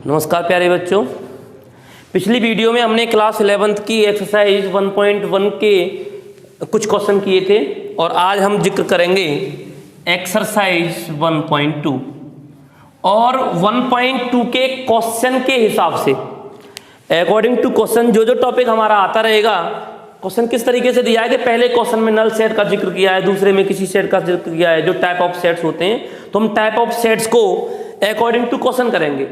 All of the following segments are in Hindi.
नमस्कार प्यारे बच्चों। पिछली वीडियो में हमने क्लास 11th की एक्सरसाइज 1.1 के कुछ क्वेश्चन किए थे और आज हम जिक्र करेंगे एक्सरसाइज 1.2 और 1.2 के क्वेश्चन के हिसाब से अकॉर्डिंग टू क्वेश्चन जो टॉपिक हमारा आता रहेगा। क्वेश्चन किस तरीके से दिया है कि पहले क्वेश्चन में नल सेट का जिक्र किया है, दूसरे में किसी सेट का जिक्र किया है, जो टाइप ऑफ सेट्स होते हैं, तो हम टाइप ऑफ सेट्स को अकॉर्डिंग टू क्वेश्चन करेंगे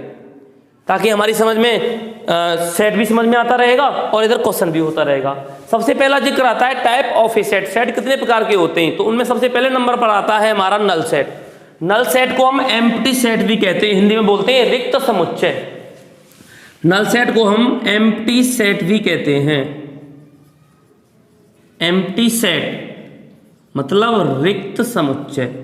ताकि हमारी समझ में सेट भी समझ में आता रहेगा और इधर क्वेश्चन भी होता रहेगा। सबसे पहला जिक्र आता है type of A set. Set कितने प्रकार के होते हैं, तो उनमें सबसे पहले नंबर पर आता है हमारा नल सेट। नल सेट को हम एम्प्टी सेट भी कहते हैं, हिंदी में बोलते हैं रिक्त समुच्चय। नल सेट को हम एम्प्टी सेट भी कहते हैं। एम्प्टी सेट मतलब रिक्त समुच्चय।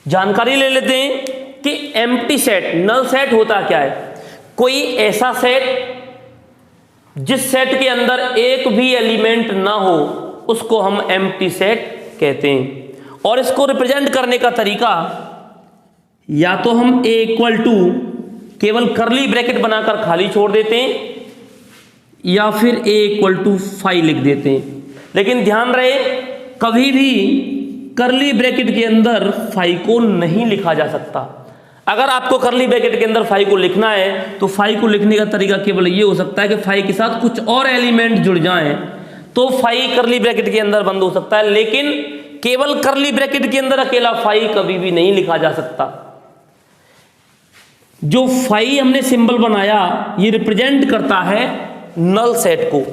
जानकारी ले लेते हैं कि एम्प्टी सेट, नल सेट होता क्या है। कोई ऐसा सेट जिस सेट के अंदर एक भी एलिमेंट ना हो उसको हम एम्प्टी सेट कहते हैं। और इसको रिप्रेजेंट करने का तरीका या तो हम ए इक्वल टू केवल करली ब्रैकेट बनाकर खाली छोड़ देते हैं या फिर ए इक्वल टू 5 लिख देते हैं। लेकिन ध्यान रहे कभी भी करली ब्रैकेट के अंदर 5 को नहीं लिखा जा सकता। अगर आपको करली ब्रैकेट के अंदर 5 को लिखना है तो 5 को लिखने का तरीका केवल ये हो सकता है कि 5 के साथ कुछ और एलिमेंट जुड़ जाएं तो 5 करली ब्रैकेट के अंदर बंद हो सकता है, लेकिन केवल करली ब्रैकेट के अंदर अकेला 5 कभी भी नहीं लिखा जा सकता। जो 5 हमने सिंबल बनाया ये रिप्रेजेंट करता है नल सेट को।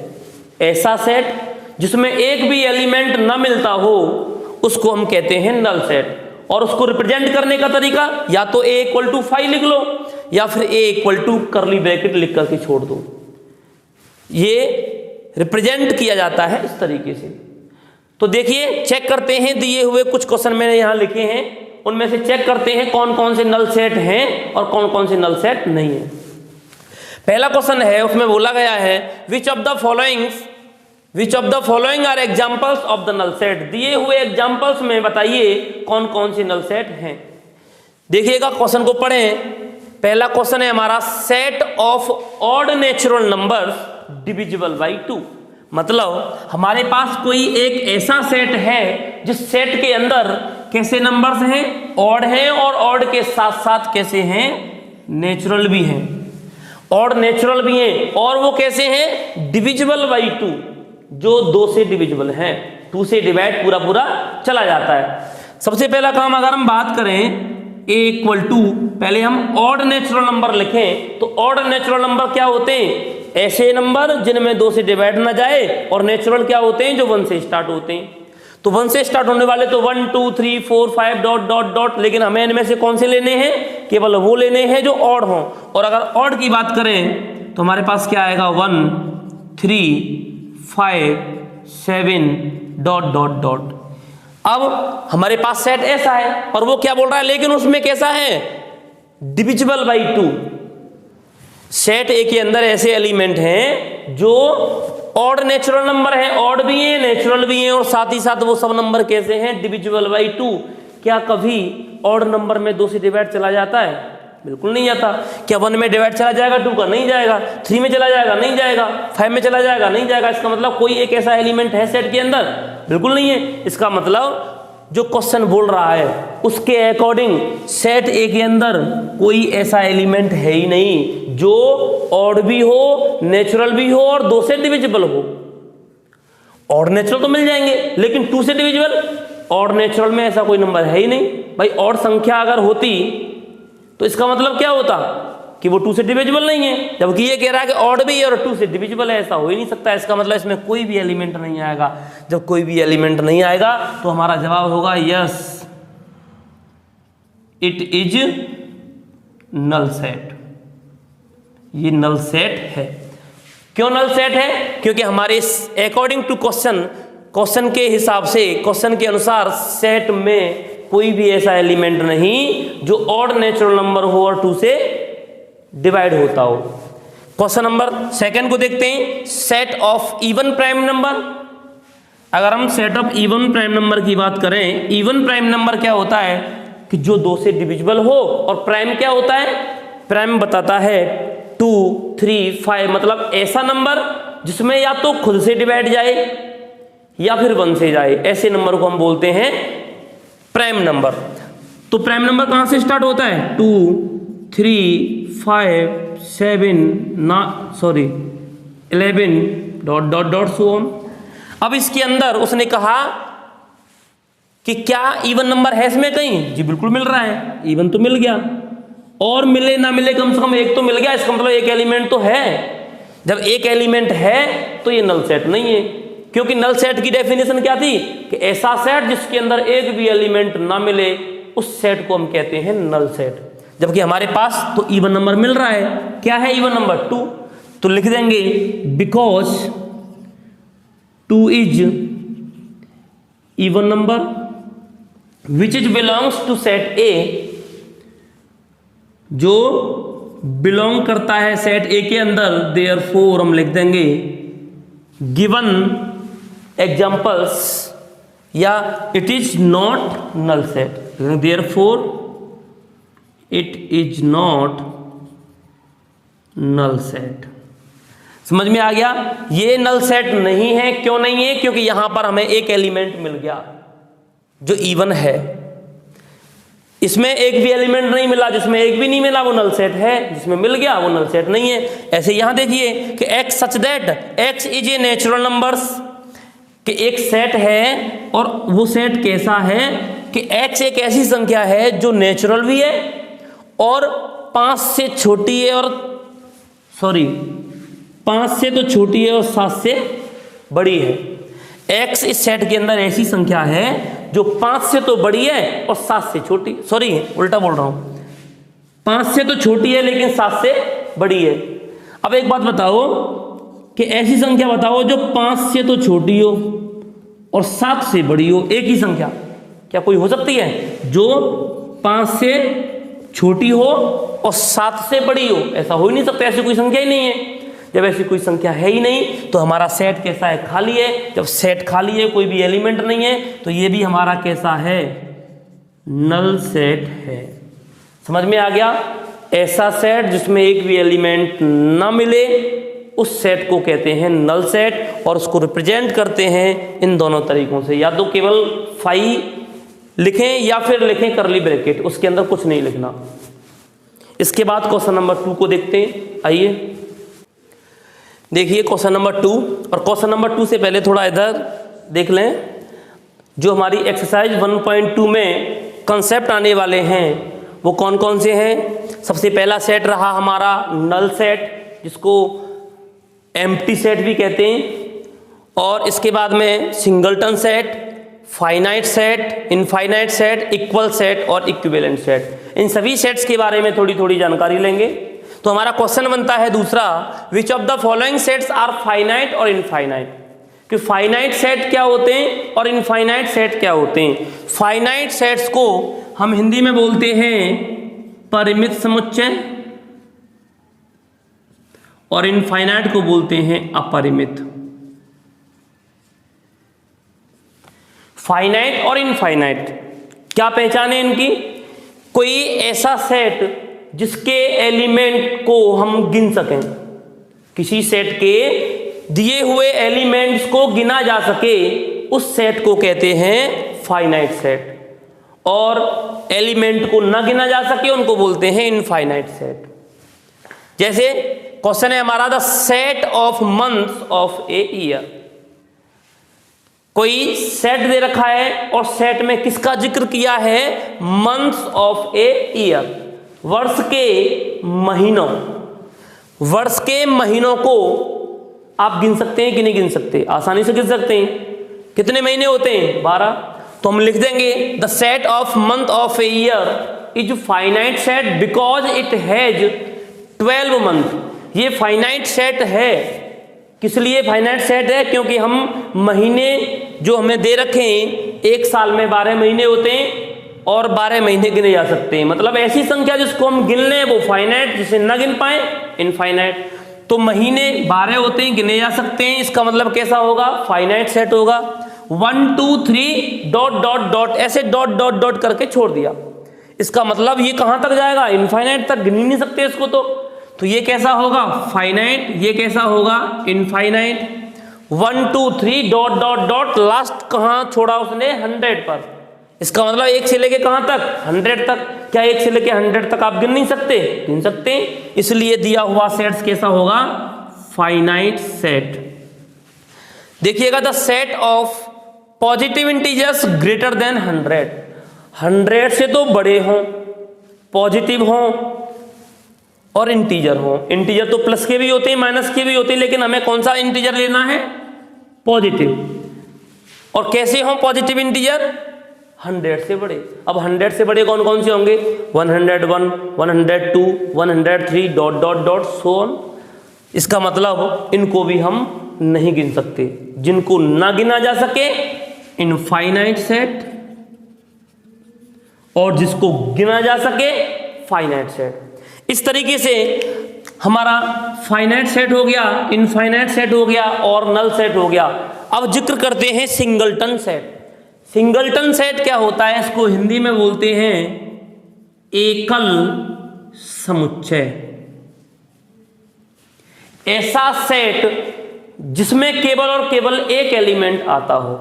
ऐसा सेट जिसमें एक भी एलिमेंट ना मिलता हो उसको हम कहते हैं नल सेट। और उसको रिप्रेजेंट करने का तरीका या तो ए इक्वल टू 5 लिख लो या फिर ए इक्वल टू करली ब्रैकेट लिख करके छोड़ दो। ये रिप्रेजेंट किया जाता है इस तरीके से। तो देखिए चेक करते हैं, दिए हुए कुछ क्वेश्चन मैंने यहां लिखे हैं, उनमें से चेक करते हैं कौन कौन से नल सेट हैं और कौन कौन से नल सेट नहीं है। पहला क्वेश्चन है, उसमें बोला गया है which of the following are examples of the null set. दिए हुए एग्जाम्पल्स में बताइए कौन कौन से नल सेट हैं। देखिएगा क्वेश्चन को पढ़ें। पहला क्वेश्चन है हमारा set of odd natural numbers divisible by 2। मतलब हमारे पास कोई एक ऐसा सेट है जिस सेट के अंदर कैसे नंबर्स हैं, ऑड हैं और ऑड के साथ साथ कैसे हैं, नेचुरल भी हैं। ऑड नेचुरल भी हैं और वो कैसे हैं, डिविजिबल बाई 2, जो 2 से डिविजिबल है। 2 से डिवाइड पूरा चला जाता है। सबसे पहला काम अगर हम बात करें a इक्वल टू, पहले हम ऑड नेचुरल नंबर लिखें। तो ऑड नेचुरल नंबर क्या होते हैं, ऐसे नंबर जिनमें 2 से डिवाइड ना जाए, और नेचुरल क्या होते हैं, जो 1 से स्टार्ट होते हैं। तो 1 से स्टार्ट होने वाले तो 1 2 3 4 5 डॉट डॉट डॉट, लेकिन हमें इनमें से कौन से लेने हैं, केवल वो लेने हैं जो ऑड हों। और अगर ऑड की बात करें तो हमारे पास क्या आएगा, 1 3 5 7 डॉट डॉट डॉट। अब हमारे पास सेट ऐसा है और वो क्या बोल रहा है, लेकिन उसमें कैसा है, डिविजिबल बाई 2। सेट ए के अंदर ऐसे एलिमेंट हैं जो ऑड नेचुरल नंबर है, ऑड भी हैं नेचुरल भी हैं, और साथ ही साथ वो सब नंबर कैसे हैं, डिविजिबल बाई 2। क्या कभी ऑड नंबर में 2 से डिवाइड चला जाता है, बिल्कुल नहीं जाता। क्या 1 में डिवाइड चला जाएगा 2 का, नहीं जाएगा। 3 में चला जाएगा, नहीं जाएगा। 5 में चला जाएगा, नहीं जाएगा। इसका मतलब कोई एक ऐसा एलिमेंट है सेट के अंदर, बिल्कुल नहीं है। इसका मतलब जो क्वेश्चन बोल रहा है उसके अकॉर्डिंग सेट ए के अंदर कोई ऐसा एलिमेंट है ही नहीं जो ऑड भी हो, नेचुरल भी हो और 2 से डिविजिबल हो। ऑड नेचुरल तो मिल जाएंगे लेकिन 2 से डिविजिबल, ऑड नेचुरल में ऐसा कोई नंबर है ही नहीं। भाई ऑड संख्या अगर होती तो इसका मतलब क्या होता कि वो 2 से डिविजिबल नहीं है, जबकि ये कह रहा है कि ऑड भी है और 2 से डिविजिबल है। ऐसा हो ही नहीं सकता। इसका मतलब इसमें कोई भी एलिमेंट नहीं आएगा। जब कोई भी एलिमेंट नहीं आएगा तो हमारा जवाब होगा yes, it is null set. ये नल सेट है। क्यों नल सेट है, क्योंकि हमारे अकॉर्डिंग टू क्वेश्चन के हिसाब से, क्वेश्चन के अनुसार सेट में कोई भी ऐसा एलिमेंट नहीं जो ऑड नेचुरल नंबर हो और 2 से डिवाइड होता हो। क्वेश्चन नंबर 2 को देखते हैं, set of even prime number. अगर हम set of even prime number की बात करें, इवन प्राइम नंबर क्या होता है, कि जो 2 से डिविजिबल हो। और प्राइम क्या होता है? प्राइम बताता है 2, 3, 5, मतलब ऐसा नंबर जिसमें या तो खुद से डिवाइड जाए या फिर 1 से जाए, ऐसे नंबर को हम बोलते हैं प्राइम नंबर। तो प्राइम नंबर कहां से स्टार्ट होता है? 2, 3, 5, 7, 11 dot dot dot so on. अब इसके अंदर उसने कहा कि क्या इवन नंबर है इसमें कहीं? जी बिल्कुल मिल रहा है, इवन तो मिल गया, और मिले ना मिले कम से कम एक तो मिल गया, इसका मतलब एक एलिमेंट तो है। जब एक एलिमेंट है तो ये नल सेट नहीं है, क्योंकि नल सेट की डेफिनेशन क्या थी कि ऐसा सेट जिसके अंदर एक भी एलिमेंट ना मिले उस सेट को हम कहते हैं नल सेट। जबकि हमारे पास तो इवन नंबर मिल रहा है। क्या है इवन नंबर? 2। तो लिख देंगे because 2 is even number which is belongs to set A, जो बिलोंग करता है सेट ए के अंदर। देयरफॉर हम लिख देंगे गिवन एग्जांपल्स, या it is not null set. Therefore it is not null set. समझ में आ गया? ये नल सेट नहीं है। क्यों नहीं है? क्योंकि यहां पर हमें एक एलिमेंट मिल गया जो इवन है। इसमें एक भी एलिमेंट नहीं मिला, जिसमें एक भी नहीं मिला वो नल सेट है, जिसमें मिल गया वो नल सेट नहीं है। ऐसे यहां देखिए कि x such that x is a natural numbers, कि एक सेट है और वो सेट कैसा है कि x एक ऐसी संख्या है जो नेचुरल भी है और 5 से छोटी है, और 5 से तो छोटी है और 7 से बड़ी है। x इस सेट के अंदर ऐसी संख्या है जो 5 से तो बड़ी है और 7 से छोटी, उल्टा बोल रहा हूं, 5 से तो छोटी है लेकिन 7 से बड़ी है। अब एक बात बताओ कि ऐसी संख्या बताओ जो 5 से तो छोटी हो और 7 से बड़ी हो, एक ही संख्या क्या कोई हो सकती है जो 5 से छोटी हो और 7 से बड़ी हो? ऐसा हो ही नहीं सकता, ऐसी कोई संख्या ही नहीं है। जब ऐसी कोई संख्या है ही नहीं तो हमारा सेट कैसा है? खाली है। जब सेट खाली है, कोई भी एलिमेंट नहीं है, तो ये भी हमारा कैसा है? नल सेट है। समझ में आ गया? ऐसा सेट जिसमें एक भी एलिमेंट ना मिले उस सेट को कहते हैं नल सेट, और उसको रिप्रेजेंट करते हैं इन दोनों तरीकों से। या तो केवल फाई लिखें या फिर लिखें करली ब्रैकेट, उसके अंदर कुछ नहीं लिखना। इसके बाद क्वेश्चन नंबर 2 को देखते हैं। आइए देखिए क्वेश्चन नंबर 2, और क्वेश्चन नंबर 2 से पहले थोड़ा इधर देख लें। जो हमारी एक्सरसाइज 1.2 में कंसेप्ट आने वाले हैं वो कौन कौन से हैं? सबसे पहला सेट रहा हमारा नल सेट, जिसको एम्प्टी सेट भी कहते हैं, और इसके बाद में singleton set, finite set, infinite set, equal set और इक्विवेलेंट सेट। इन सभी सेट्स के बारे में थोड़ी थोड़ी जानकारी लेंगे। तो हमारा क्वेश्चन बनता है दूसरा, which of the following sets are finite और इनफाइनाइट, कि फाइनाइट सेट क्या होते हैं और इनफाइनाइट सेट क्या होते हैं। फाइनाइट सेट्स को हम हिंदी में बोलते हैं परिमित समुच्चय, और इनफाइनाइट को बोलते हैं अपरिमित। फाइनाइट और इनफाइनाइट क्या पहचान है इनकी? कोई ऐसा सेट जिसके एलिमेंट को हम गिन सकें, किसी सेट के दिए हुए एलिमेंट्स को गिना जा सके, उस सेट को कहते हैं फाइनाइट सेट, और एलिमेंट को ना गिना जा सके उनको बोलते हैं इनफाइनाइट सेट। जैसे क्वेश्चन है हमारा, the set of months of a year. कोई सेट दे रखा है और सेट में किसका जिक्र किया है? मंथ्स ऑफ ए ईयर, वर्ष के महीनों। वर्ष के महीनों को आप गिन सकते हैं कि नहीं गिन सकते? आसानी से गिन सकते हैं। कितने महीने होते हैं? 12। तो हम लिख देंगे the set of month of a year is finite set because it has 12 month. ये फाइनाइट सेट है। किस लिए फाइनाइट सेट है? क्योंकि हम महीने जो हमें दे रखे हैं, एक साल में 12 महीने होते हैं और 12 महीने गिने जा सकते हैं। मतलब ऐसी संख्या जिसको हम गिन लें वो फाइनाइट, जिसे ना गिन पाए इनफाइनाइट। तो महीने 12 होते हैं, गिने जा सकते हैं, इसका मतलब कैसा होगा? फाइनाइट सेट होगा। 1 2 3 डॉट डॉट डॉट ऐसे डॉट डॉट डॉट करके छोड़ दिया। इसका मतलब ये कहां तक जाएगा, इनफाइनाइट तक, गिन ही नहीं सकते इसको। तो ये कैसा होगा, फाइनाइट, ये कैसा होगा, infinite. 1 2 3 dot dot dot, last कहां छोड़ा उसने, 100 पर। इसका मतलब 1 से लेके कहां तक, 100 तक। क्या 1 से लेके 100 तक आप गिन नहीं सकते, गिन सकते हैं। इसलिए दिया हुआ सेट्स कैसा होगा, फाइनाइट सेट। देखिएगा, the set of positive integers greater than 100 से तो बड़े हों, पॉजिटिव हों और इंटीजर हों। इंटीजर तो प्लस के भी होते हैं, माइनस के भी होते हैं, लेकिन हमें कौन सा इंटीजर लेना है, पॉजिटिव। और कैसे हों पॉजिटिव इंटीजर, 100 से बड़े। अब 100 से बड़े कौन कौन से होंगे, 101, 102, 103 dot dot dot so on. इसका मतलब इनको भी हम नहीं गिन सकते। जिनको ना गिना जा सके, इनफाइनाइट सेट, और जिसको गिना जा सके, फाइनाइट सेट। इस तरीके से हमारा फाइनाइट सेट हो गया, इनफाइनाइट सेट हो गया और नल सेट हो गया। अब जिक्र करते हैं सिंगलटन सेट। सिंगलटन सेट क्या होता है, इसको हिंदी में बोलते हैं एकल समुच्चय। ऐसा सेट जिसमें केवल और केवल एक एलिमेंट आता हो।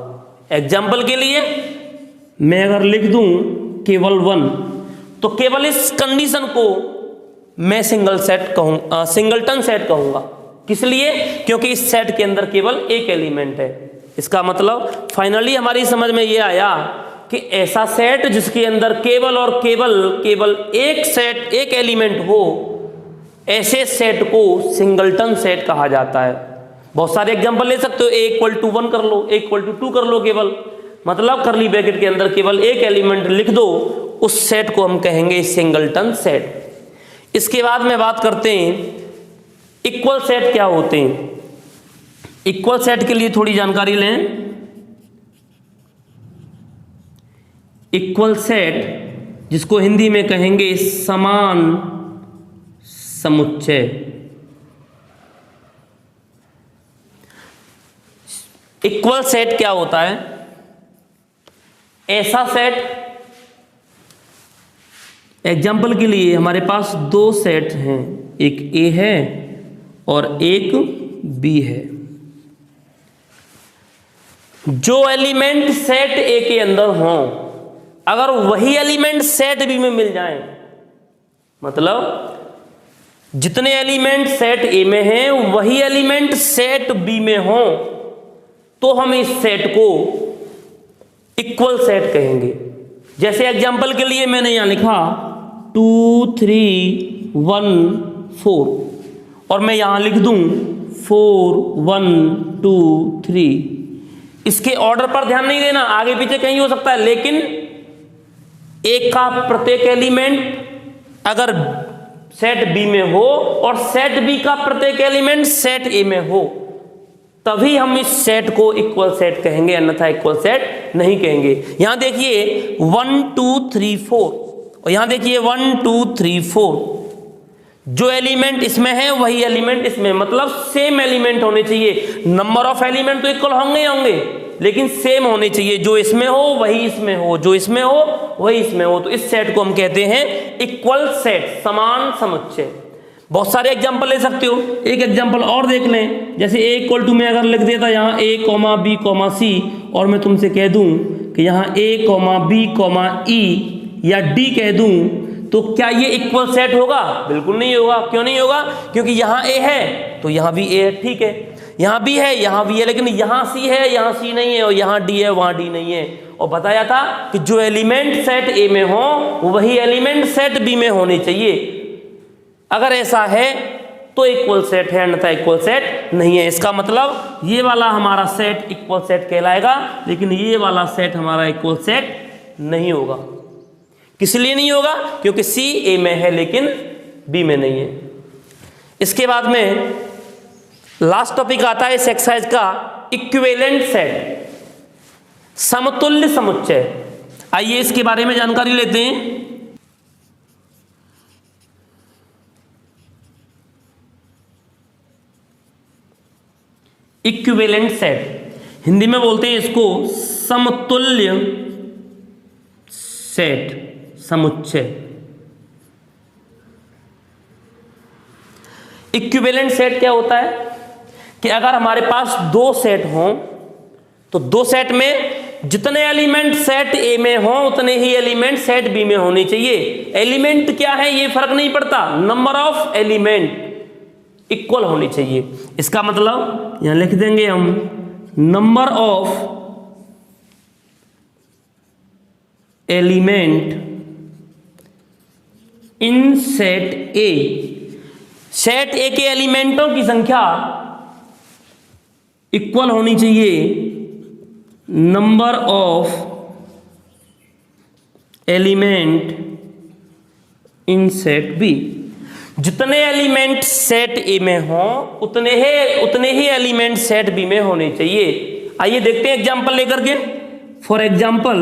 एग्जाम्पल के लिए मैं अगर लिख दूं केवल 1, तो केवल इस कंडीशन को मैं सिंगलटन सेट कहूंगा। किस लिए, क्योंकि इस सेट के अंदर केवल एक एलिमेंट है। इसका मतलब फाइनली हमारी समझ में यह आया कि ऐसा सेट जिसके अंदर केवल और केवल एक एलिमेंट हो, ऐसे सेट को सिंगलटन सेट कहा जाता है। बहुत सारे एग्जांपल ले सकते हो, a=1 कर लो, a=2 कर लो, केवल मतलब करली ब्रैकेट के अंदर केवल एक एलिमेंट लिख दो, उस सेट को हम कहेंगे सिंगलटन सेट। इसके बाद में बात करते हैं इक्वल सेट क्या होते हैं। इक्वल सेट के लिए थोड़ी जानकारी लें। इक्वल सेट जिसको हिंदी में कहेंगे समान समुच्चय। इक्वल सेट क्या होता है, ऐसा सेट, एग्जाम्पल के लिए हमारे पास 2 सेट हैं, एक ए है और एक बी है। जो एलिमेंट सेट ए के अंदर हों, अगर वही एलिमेंट सेट बी में मिल जाएं, मतलब जितने एलिमेंट सेट ए में हैं वही एलिमेंट सेट बी में हों, तो हम इस सेट को इक्वल सेट कहेंगे। जैसे एग्जांपल के लिए मैंने यहां लिखा 2 3 1 4, और मैं यहां लिख दूं 4 1 2 3। इसके ऑर्डर पर ध्यान नहीं देना, आगे पीछे कहीं हो सकता है, लेकिन एक का प्रत्येक एलिमेंट अगर सेट बी में हो और सेट बी का प्रत्येक एलिमेंट सेट ए में हो, तभी हम इस सेट को इक्वल सेट कहेंगे, अन्यथा इक्वल सेट नहीं कहेंगे। यहां देखिए 1 2 3 4, और यहां देखिए 1 2 3 4। जो एलिमेंट इसमें है वही एलिमेंट इसमें, मतलब सेम एलिमेंट होने चाहिए। नंबर ऑफ एलिमेंट तो इक्वल होंगे ही होंगे, लेकिन सेम होने चाहिए। जो इसमें हो वही इसमें हो, जो इसमें हो वही इसमें हो। तो इस सेट को हम कहते हैं इक्वल सेट, समान समुच्चय। बहुत सारे एग्जाम्पल ले सकते हो। एक एग्जाम्पल और देख लें, जैसे a में अगर लिख देता यहाँ a, b, c, और मैं तुमसे कह दूं कि यहाँ a, b, e या d कह दूं, तो क्या ये इक्वल सेट होगा? बिल्कुल नहीं होगा। क्यों नहीं होगा? क्योंकि यहाँ a है तो यहाँ भी a है, ठीक है, यहाँ b है यहाँ b है, लेकिन यहाँ c है यहाँ c नहीं है, और यहाँ d है वहाँ d नहीं है। और बताया था कि जो एलिमेंट सेट a में हो वही एलिमेंट सेट b में होने चाहिए। अगर ऐसा है तो इक्वल सेट है, अन्यथा इक्वल सेट नहीं है। इसका मतलब ये वाला हमारा सेट इक्वल सेट कहलाएगा, लेकिन ये वाला सेट हमारा इक्वल सेट नहीं होगा। किस लिए नहीं होगा? क्योंकि C A में है लेकिन B में नहीं है। इसके बाद में लास्ट टॉपिक आता है इस एक्सरसाइज का, इक्विवेलेंट सेट, समतुल्य समुच्चय। आइए इसके बारे में जानकारी लेते हैं। इक्विवेलेंट सेट, हिंदी में बोलते हैं इसको समतुल्य सेट, समुच्चय। इक्विवेलेंट सेट क्या होता है कि अगर हमारे पास दो सेट हों तो दो सेट में जितने एलिमेंट सेट ए में हों उतने ही एलिमेंट सेट बी में होने चाहिए। एलिमेंट क्या है ये फर्क नहीं पड़ता, नंबर ऑफ एलिमेंट इक्वल होनी चाहिए। इसका मतलब यहां लिख देंगे हम number of element in set A. Set A के एलिमेंटों की संख्या इक्वल होनी चाहिए number of element in set B. जितने एलिमेंट सेट ए में हों उतने ही एलिमेंट सेट बी में होने चाहिए। आइए देखते हैं एग्जांपल लेकर के। फॉर एग्जांपल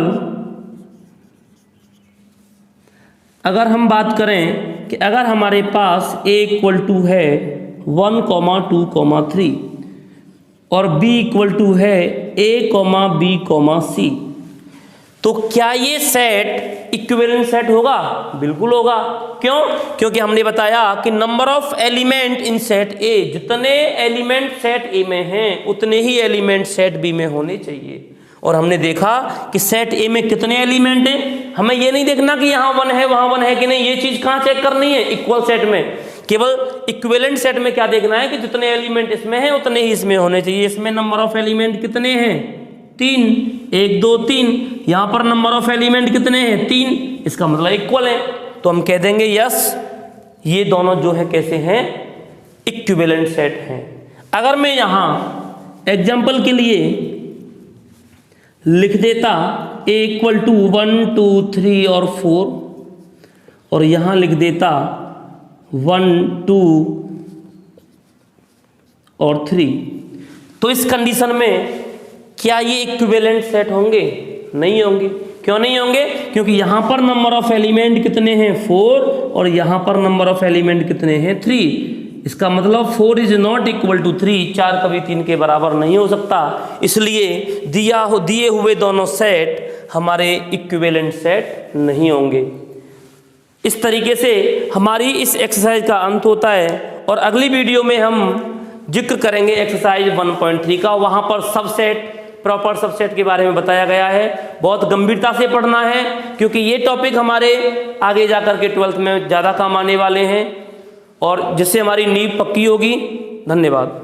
अगर हम बात करें कि अगर हमारे पास a इक्वल टू है 1, 2, 3 और b इक्वल टू है a, b, c, तो क्या ये सेट इक्विवेलेंट सेट होगा? बिल्कुल होगा। क्यों? क्योंकि हमने बताया कि number of element in set ए, जितने एलिमेंट सेट ए में हैं उतने ही एलिमेंट सेट बी में होने चाहिए। और हमने देखा कि सेट ए में कितने एलिमेंट हैं। हमें ये नहीं देखना कि यहाँ 1 है वहाँ 1 है कि नहीं, ये चीज़ कहाँ चेक करनी है? इक्वल सेट में। केवल इक्विवेलेंट सेट में क्या देखना है कि जितने एलिमेंट इसमें हैं उतने ही इसमें होने चाहिए। इसमें नंबर ऑफ एलिमेंट कितने हैं? 3, 1, 2, 3। यहाँ पर नंबर ऑफ एलिमेंट कितने हैं? 3। इसका मतलब इक्वल है। तो हम कह देंगे यस, ये दोनों जो है कैसे हैं? इक्विवेलेंट सेट हैं। अगर मैं यहाँ एग्जाम्पल के लिए लिख देता a इक्वल टू 1, 2, 3 और 4 और यहाँ लिख देता 1, 2 और 3, तो इस कंडीशन में क्या ये इक्विवेलेंट सेट होंगे? नहीं होंगे। क्यों नहीं होंगे? क्योंकि यहाँ पर नंबर ऑफ एलिमेंट कितने हैं? 4 और यहाँ पर नंबर ऑफ एलिमेंट कितने हैं? 3। इसका मतलब 4 इज नॉट इक्वल टू 3, 4 कभी 3 के बराबर नहीं हो सकता। इसलिए दिए हुए दोनों सेट हमारे इक्विवेलेंट सेट नहीं होंगे। इस तरीके से हमारी इस एक्सरसाइज का अंत होता है और अगली वीडियो में हम जिक्र करेंगे एक्सरसाइज 1.3 का। वहाँ पर सबसेट, प्रॉपर सबसेट के बारे में बताया गया है। बहुत गंभीरता से पढ़ना है क्योंकि ये टॉपिक हमारे आगे जाकर के 12th में ज़्यादा काम आने वाले हैं और जिससे हमारी नींव पक्की होगी। धन्यवाद।